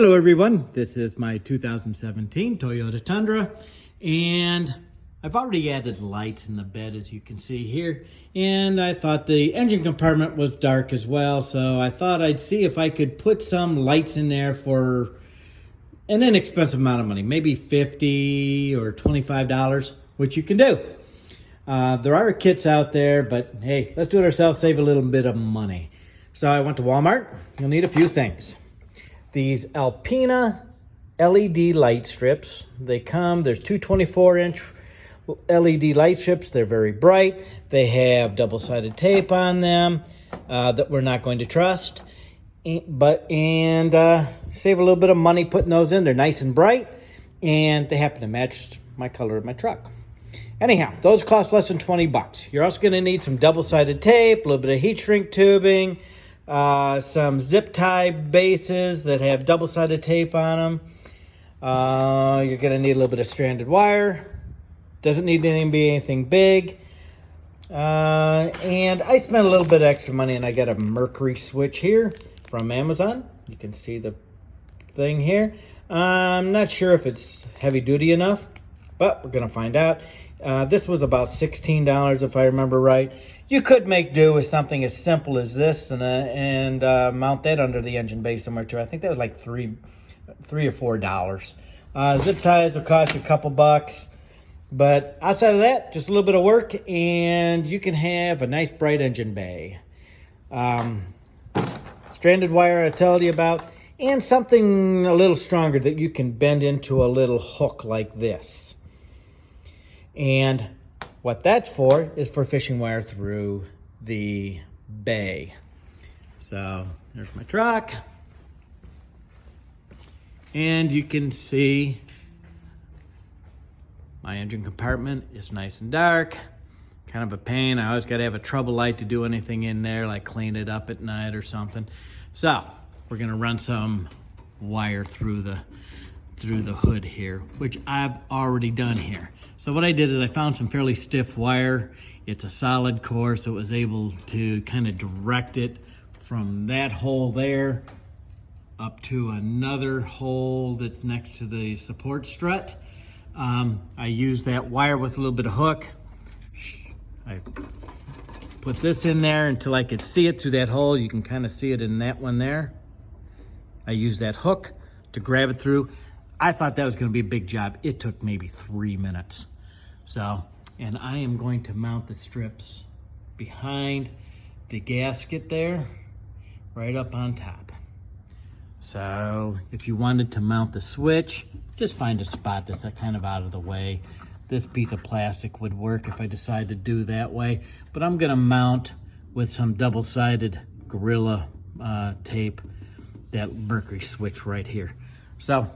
Hello everyone, this is my 2017 Toyota Tundra, and I've already added lights in the bed as you can see here, and I thought the engine compartment was dark as well, so I thought I'd see if I could put some lights in there for an inexpensive amount of money, maybe $50 or $25, which you can do. There are kits out there, but hey, let's do it ourselves, save a little bit of money. So I went to Walmart. You'll need a few things. These Alpina LED light strips. There's two 24-inch LED light strips. They're very bright. They have double-sided tape on them that we're not going to trust. And save a little bit of money putting those in. They're nice and bright, and they happen to match my color of my truck. Anyhow, those cost less than 20 bucks. You're also going to need some double-sided tape, a little bit of heat shrink tubing, some zip tie bases that have double-sided tape on them. You're going to need a little bit of stranded wire. Doesn't need to be anything big. And I spent a little bit of extra money, and I got a mercury switch here from Amazon. You can see the thing here. I'm not sure if it's heavy duty enough, but we're going to find out. This was about $16 if I remember right. You could make do with something as simple as this and mount that under the engine bay somewhere too. I think that was like $3 or $4. Zip ties will cost you a couple bucks. But outside of that, just a little bit of work and you can have a nice bright engine bay. Stranded wire I told you about, and something a little stronger that you can bend into a little hook like this. And what that's for is for fishing wire through the bay. So there's my truck. And you can see my engine compartment is nice and dark. Kind of a pain. I always got to have a trouble light to do anything in there, like clean it up at night or something. So we're going to run some wire through the hood here, which I've already done here. So what I did is I found some fairly stiff wire. It's a solid core, so it was able to kind of direct it from that hole there up to another hole that's next to the support strut. I used that wire with a little bit of hook. I put this in there until I could see it through that hole. You can kind of see it in that one there. I used that hook to grab it through. I thought that was going to be a big job. It took maybe 3 minutes. So, and I am going to mount the strips behind the gasket there, right up on top. So if you wanted to mount the switch, just find a spot that's kind of out of the way. This piece of plastic would work if I decide to do that way, but I'm going to mount with some double-sided Gorilla tape that mercury switch right here. So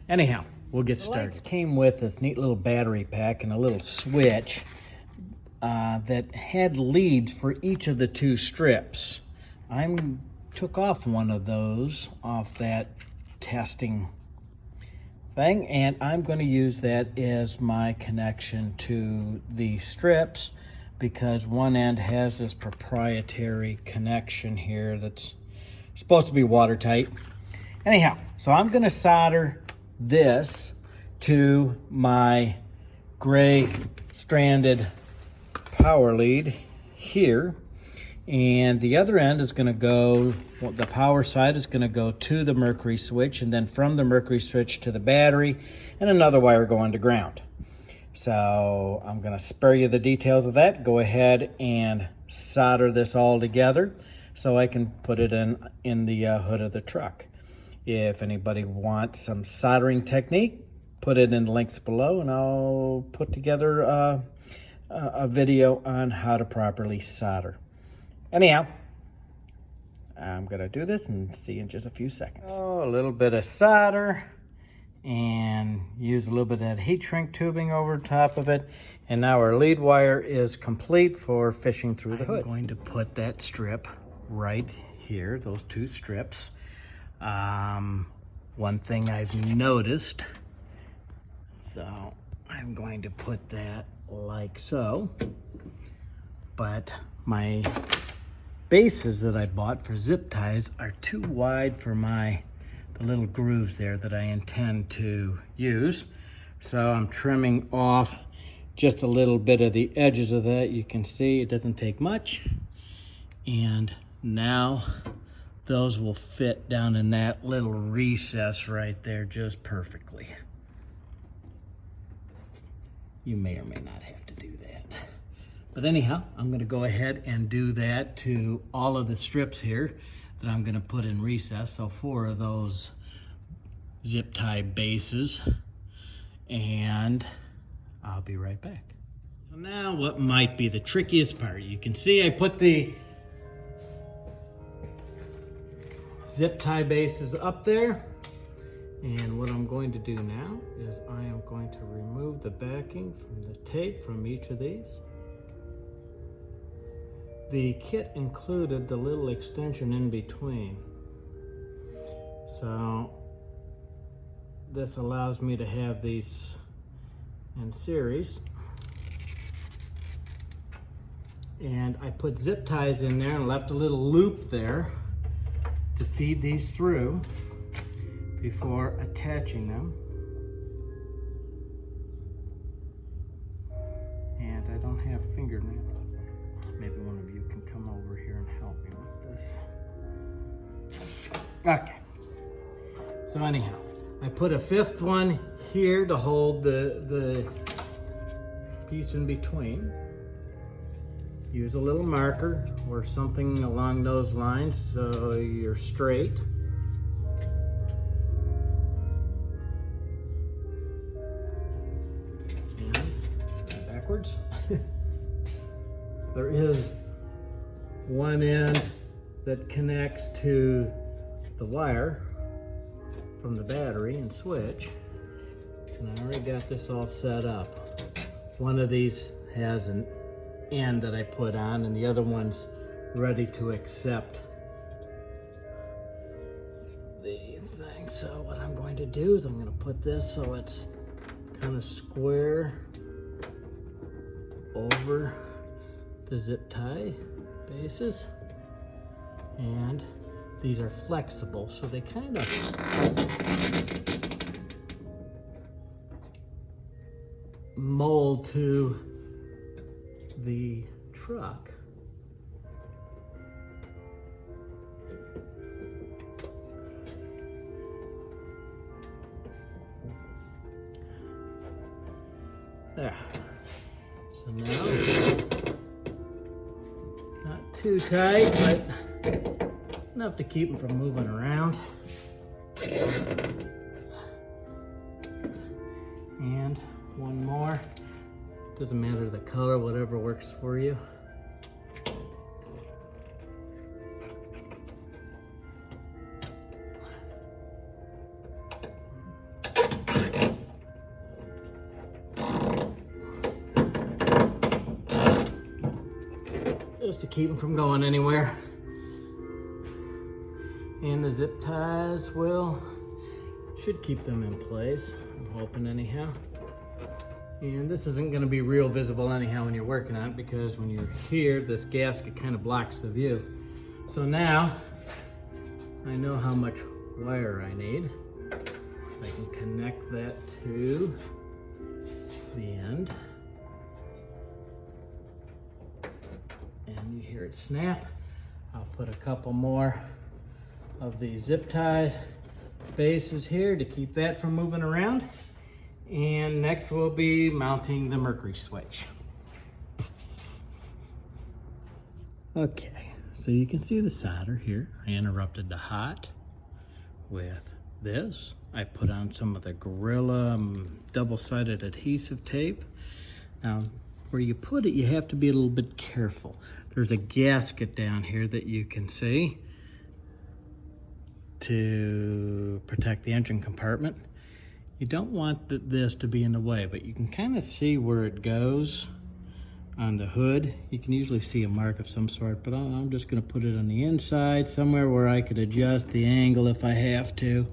anyhow, we'll get started. The lights came with this neat little battery pack and a little switch that had leads for each of the two strips. I took off one of those off that testing thing, and I'm going to use that as my connection to the strips because one end has this proprietary connection here that's supposed to be watertight. Anyhow, so I'm going to solder this to my gray stranded power lead here, and the other end is going to go, the power side is going to go to the mercury switch, and then from the mercury switch to the battery, and another wire going to ground. So I'm going to spare you the details of that. Go ahead and solder this all together so I can put it in the hood of the truck. If anybody wants some soldering technique, put it in the links below, and I'll put together a video on how to properly solder. Anyhow, I'm going to do this and see you in just a few seconds. Oh, a little bit of solder and use a little bit of that heat shrink tubing over top of it. And now our lead wire is complete for fishing through the hood. I'm going to put that strip right here, those two strips. One thing I've noticed, so I'm going to put that like so, but my bases that I bought for zip ties are too wide for my the little grooves there that I intend to use. So I'm trimming off just a little bit of the edges of that. You can see it doesn't take much. And now those will fit down in that little recess right there just perfectly. You may or may not have to do that. But anyhow, I'm gonna go ahead and do that to all of the strips here that I'm gonna put in recess. So 4 of those zip tie bases, and I'll be right back. So now what might be the trickiest part. You can see I put the zip tie bases up there. And what I'm going to do now is I am going to remove the backing from the tape from each of these. The kit included the little extension in between. So this allows me to have these in series. And I put zip ties in there and left a little loop there to feed these through before attaching them. And I don't have fingernails. Maybe one of you can come over here and help me with this. Okay. So anyhow, I put a 5th one here to hold the piece in between. Use a little marker or something along those lines so you're straight. Backwards. There is one end that connects to the wire from the battery and switch, and I already got this all set up. One of these has an end that I put on, and the other one's ready to accept the thing. So what I'm going to do is I'm going to put this so it's kind of square over the zip tie bases, and these are flexible, so they kind of mold to the truck. There. So now, not too tight, but enough to keep them from moving around. And one more. Doesn't matter the color, whatever works for you. Just to keep them from going anywhere. And the zip ties should keep them in place. I'm hoping anyhow. And this isn't going to be real visible anyhow when you're working on it, because when you're here, this gasket kind of blocks the view. So now I know how much wire I need. I can connect that to the end. And you hear it snap. I'll put a couple more of these zip tie bases here to keep that from moving around. And next we'll be mounting the mercury switch. Okay, so you can see the solder here. I interrupted the hot with this. I put on some of the Gorilla double-sided adhesive tape. Now, where you put it, you have to be a little bit careful. There's a gasket down here that you can see to protect the engine compartment. You don't want this to be in the way, but you can kind of see where it goes on the hood. You can usually see a mark of some sort, but I'm just going to put it on the inside, somewhere where I could adjust the angle if I have to.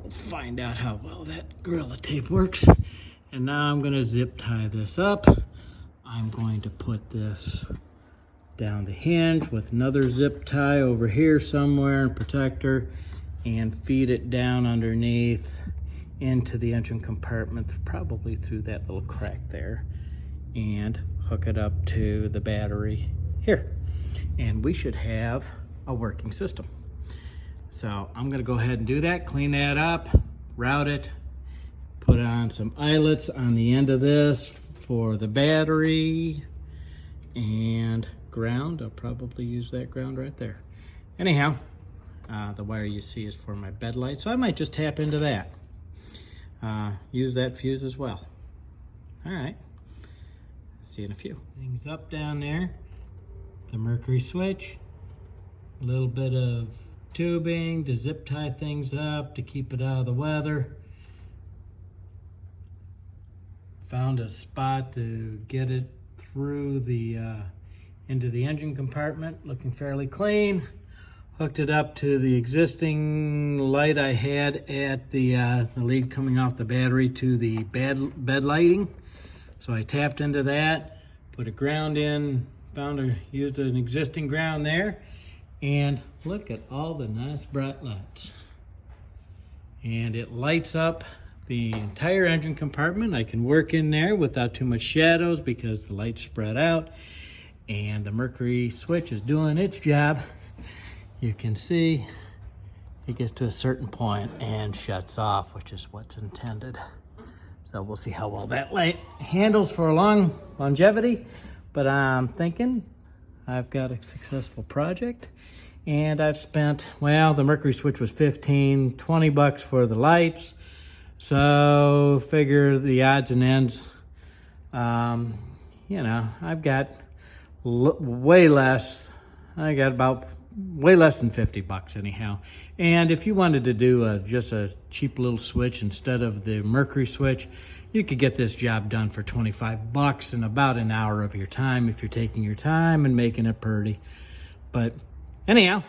We'll find out how well that Gorilla tape works. And now I'm going to zip tie this up. I'm going to put this down the hinge with another zip tie over here somewhere and protector, and feed it down underneath into the engine compartment, probably through that little crack there, and hook it up to the battery here. And we should have a working system. So I'm gonna go ahead and do that, clean that up, route it, put on some eyelets on the end of this for the battery, and ground. I'll probably use that ground right there. Anyhow, the wire you see is for my bed light, so I might just tap into that. Use that fuse as well. All right, see you in a few. Things up down there, the mercury switch, a little bit of tubing to zip tie things up to keep it out of the weather. Found a spot to get it through the into the engine compartment, looking fairly clean. Hooked it up to the existing light I had at the lead coming off the battery to the bed lighting. So I tapped into that, put a ground in, used an existing ground there, and look at all the nice bright lights. And it lights up the entire engine compartment. I can work in there without too much shadows because the lights spread out, and the mercury switch is doing its job. You can see it gets to a certain point and shuts off, which is what's intended. So we'll see how well that light handles for a long longevity, but I'm thinking I've got a successful project, and I've spent, well, the mercury switch was $15-20 for the lights. So figure the odds and ends, you know, I've got way less. I got about way less than $50 anyhow. And if you wanted to do just a cheap little switch instead of the mercury switch, you could get this job done for $25 in about an hour of your time if you're taking your time and making it pretty. But anyhow,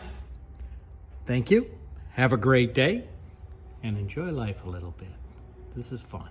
thank you. Have a great day and enjoy life a little bit. This is fun.